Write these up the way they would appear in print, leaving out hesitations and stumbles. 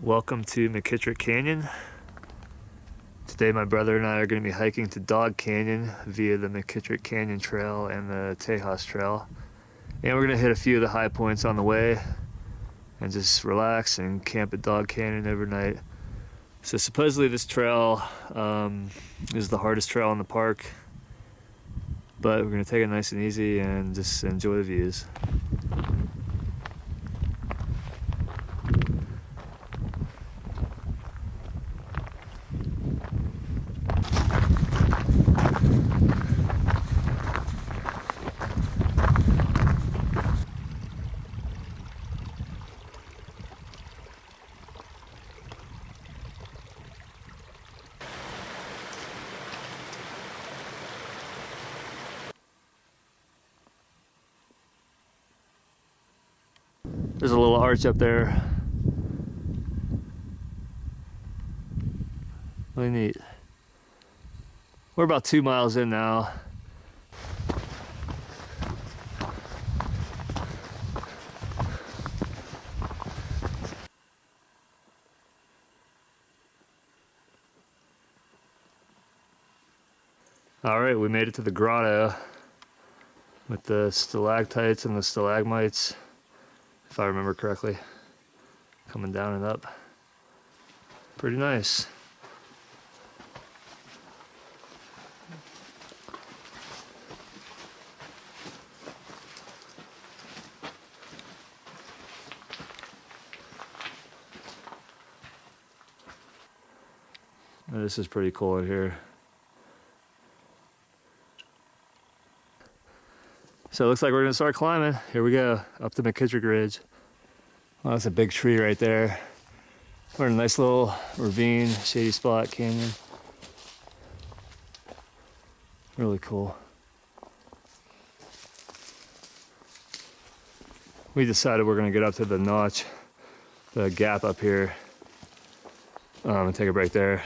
Welcome to McKittrick Canyon. Today my brother and I are going to be hiking to Dog Canyon via the McKittrick Canyon Trail and the Tejas Trail. And we're going to hit a few of the high points on the way and just relax and camp at Dog Canyon overnight. So supposedly this trail is the hardest trail in the park, but we're going to take it nice and easy and just enjoy the views. There's a little arch up there. Really neat. We're about 2 miles in now. All right, we made it to the grotto with the stalactites and the stalagmites, if I remember correctly, coming down and up. Pretty nice. This is pretty cool in here. So it looks like we're gonna start climbing. Here we go, up the McKittrick Ridge. Well, that's a big tree right there. We're in a nice little ravine, shady spot, canyon. Really cool. We decided we're gonna get up to the notch, the gap up here, and take a break there.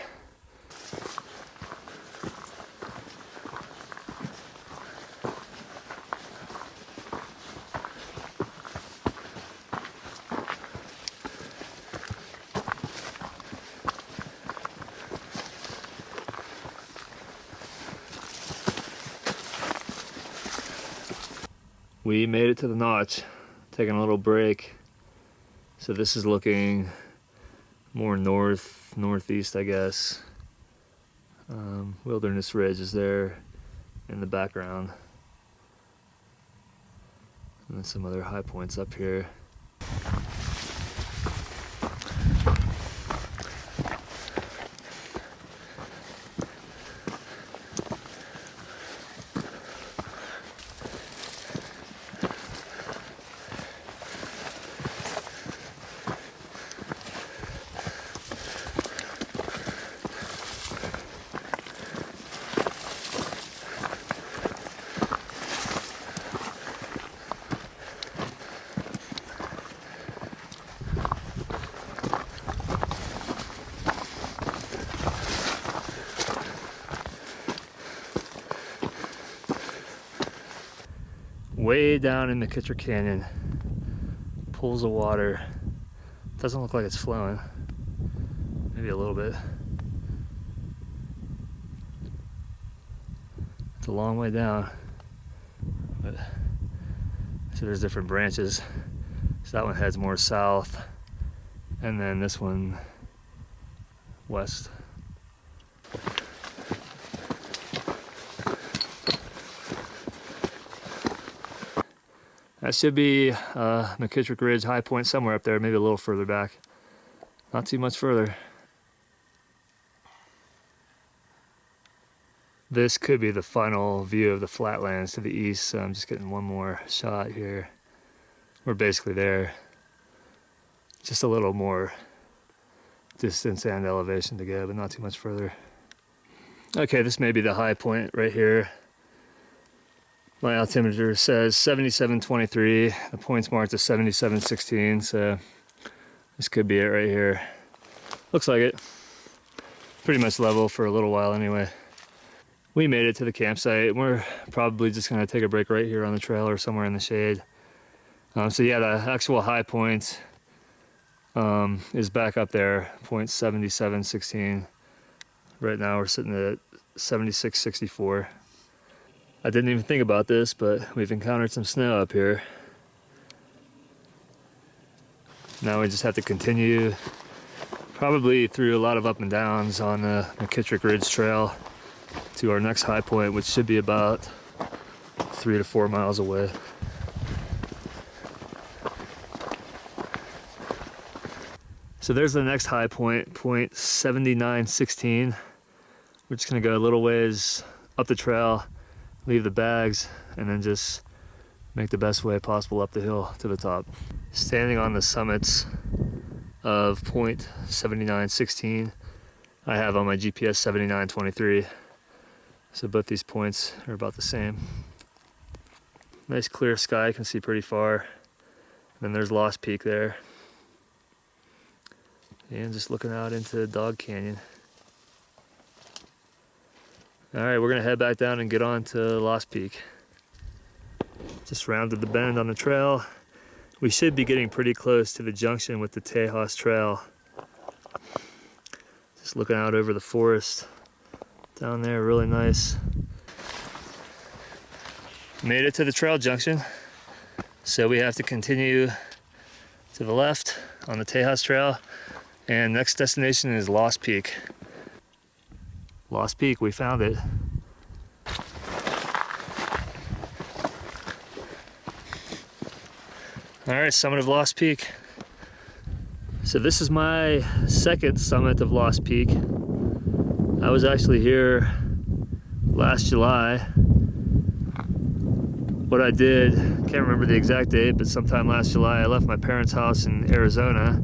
We made it to the notch, taking a little break. So this is looking more northeast, I guess. Wilderness Ridge is there in the background. And then some other high points up here. Way down in McKittrick Canyon, pools of water. Doesn't look like it's flowing. Maybe a little bit. It's a long way down. But, so there's different branches. So that one heads more south, and then this one west. That should be McKittrick Ridge high point somewhere up there, maybe a little further back. Not too much further. This could be the final view of the flatlands to the east, so I'm just getting one more shot here. We're basically there. Just a little more distance and elevation to go, but not too much further. Okay, this may be the high point right here. My altimeter says 77.23. The point's marked as 77.16, so this could be it right here. Looks like it. Pretty much level for a little while anyway. We made it to the campsite. We're probably just gonna take a break right here on the trail or somewhere in the shade. So yeah, the actual high point is back up there, 0.7716. Right now we're sitting at 76.64. I didn't even think about this, but we've encountered some snow up here. Now we just have to continue probably through a lot of up and downs on the McKittrick Ridge trail to our next high point, which should be about 3 to 4 miles away. So there's the next high point, 0.7916. We're just gonna go a little ways up the trail, leave the bags, and then just make the best way possible up the hill to the top. Standing on the summits of 0.7916, I have on my GPS 7923. So both these points are about the same. Nice clear sky, you can see pretty far. And then there's Lost Peak there. And just looking out into Dog Canyon. All right, we're gonna head back down and get on to Lost Peak. Just rounded the bend on the trail. We should be getting pretty close to the junction with the Tejas Trail. Just looking out over the forest down there, really nice. Made it to the trail junction. So we have to continue to the left on the Tejas Trail. And next destination is Lost Peak. Lost Peak, we found it. All right, summit of Lost Peak. So this is my second summit of Lost Peak. I was actually here last July. What I did, can't remember the exact date, but sometime last July, I left my parents' house in Arizona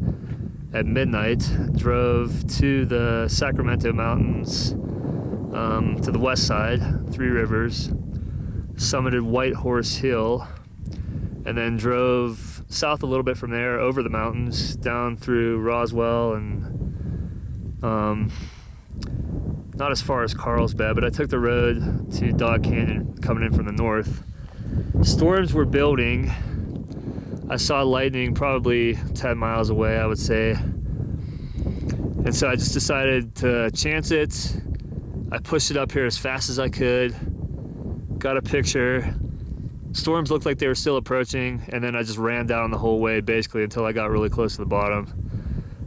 at midnight, drove to the Sacramento Mountains, to the west side, Three Rivers, summited White Horse Hill, and then drove south a little bit from there, over the mountains, down through Roswell, and not as far as Carlsbad, but I took the road to Dog Canyon coming in from the north. Storms were building. I saw lightning probably 10 miles away, I would say. And so I just decided to chance it. I pushed it up here as fast as I could, got a picture. Storms looked like they were still approaching, and then I just ran down the whole way basically until I got really close to the bottom.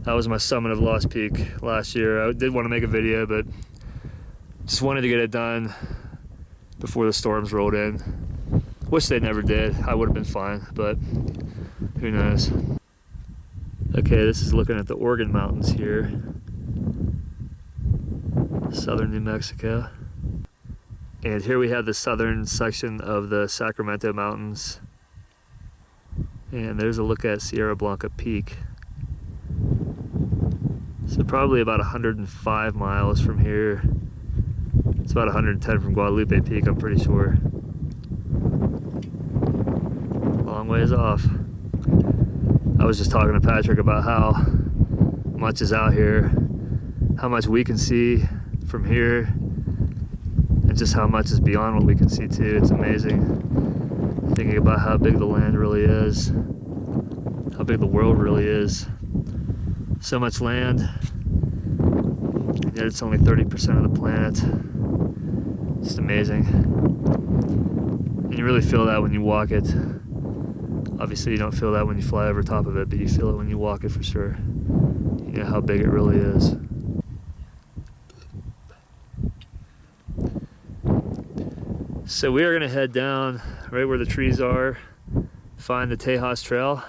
That was my summit of Lost Peak last year. I did want to make a video, but just wanted to get it done before the storms rolled in. Wish they never did. I would have been fine, but who knows. Okay, this is looking at the Organ Mountains here. Southern New Mexico. And here we have the southern section of the Sacramento Mountains. And there's a look at Sierra Blanca Peak. So probably about 105 miles from here. It's about 110 from Guadalupe Peak, I'm pretty sure. Long ways off. I was just talking to Patrick about how much is out here, how much we can see from here, and just how much is beyond what we can see too. It's amazing thinking about how big the land really is, how big the world really is. So much land, yet it's only 30% of the planet. Just amazing. And you really feel that when you walk it. Obviously you don't feel that when you fly over top of it, but you feel it when you walk it for sure. You know how big it really is. So we are going to head down right where the trees are, find the Tejas Trail,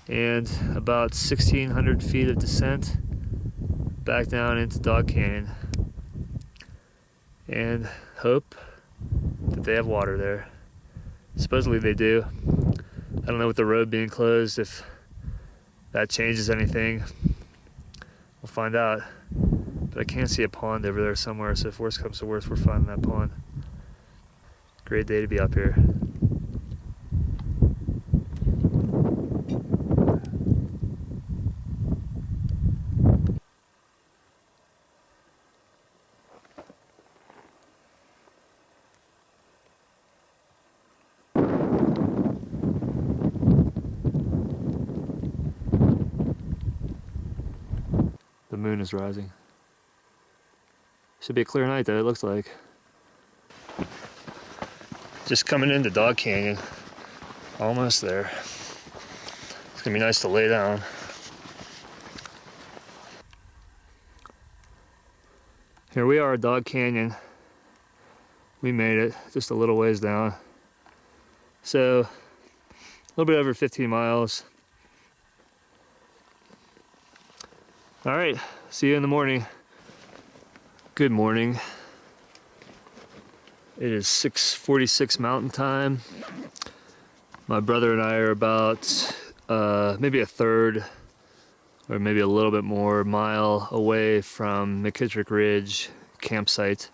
and about 1,600 feet of descent back down into Dog Canyon, and hope that they have water there. Supposedly they do. I don't know with the road being closed if that changes anything. We'll find out. But I can see a pond over there somewhere, so if worst comes to worst, we're finding that pond. Great day to be up here. moon is rising. Should be a clear night though, it looks like. Just coming into Dog Canyon. Almost there. It's gonna be nice to lay down. Here we are at Dog Canyon. We made it just a little ways down. So, a little bit over 15 miles. All right, see you in the morning. Good morning. It is 6:46 Mountain Time. My brother and I are about maybe a third or maybe a little bit more mile away from McKittrick Ridge campsite.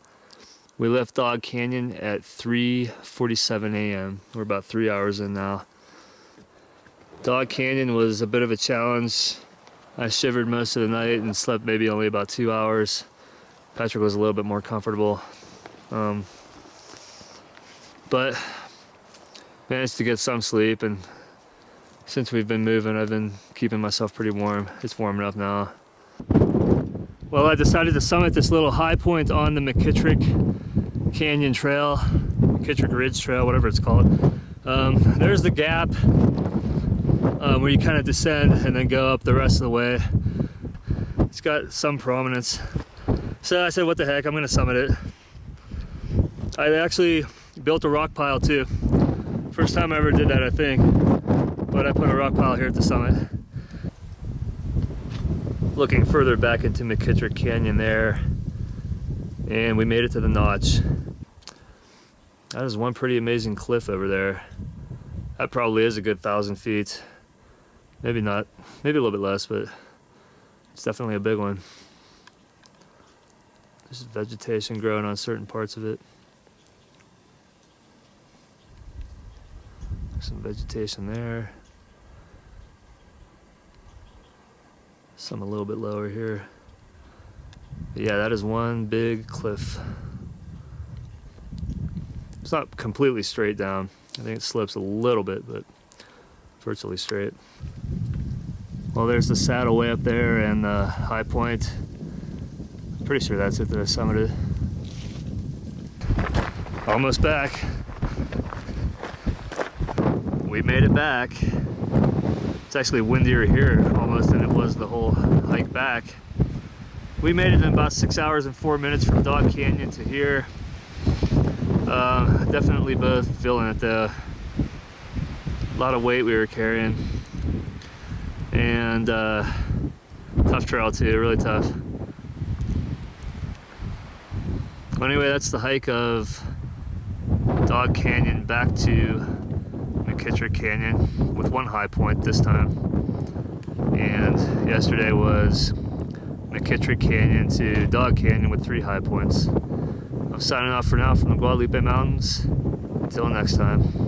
We left Dog Canyon at 3:47 a.m. We're about 3 hours in now. Dog Canyon was a bit of a challenge. I shivered most of the night and slept maybe only about 2 hours. Patrick was a little bit more comfortable. But managed to get some sleep, and since we've been moving, I've been keeping myself pretty warm. It's warm enough now. Well, I decided to summit this little high point on the McKittrick Canyon Trail, McKittrick Ridge Trail, whatever it's called. There's the gap where you kind of descend and then go up the rest of the way. It's got some prominence. So I said, what the heck, I'm gonna summit it. I actually built a rock pile too. First time I ever did that, I think. But I put a rock pile here at the summit. Looking further back into McKittrick Canyon there, and we made it to the notch. That is one pretty amazing cliff over there. That probably is a good 1,000 feet. Maybe not, maybe a little bit less, but it's definitely a big one. There's vegetation growing on certain parts of it. Some vegetation there. Some a little bit lower here. But yeah, that is one big cliff. It's not completely straight down. I think it slopes a little bit, but virtually straight. Well, there's the saddle way up there and the high point. I'm pretty sure that's it that I summited. Almost back. We made it back. It's actually windier here almost than it was the whole hike back. We made it in about 6 hours and 4 minutes from Dog Canyon to here. Definitely both feeling it though. A lot of weight we were carrying. And tough trail too, really tough. Anyway, that's the hike of Dog Canyon back to McKittrick Canyon with one high point this time. And yesterday was McKittrick Canyon to Dog Canyon with 3 high points. I'm signing off for now from the Guadalupe Mountains. Until next time.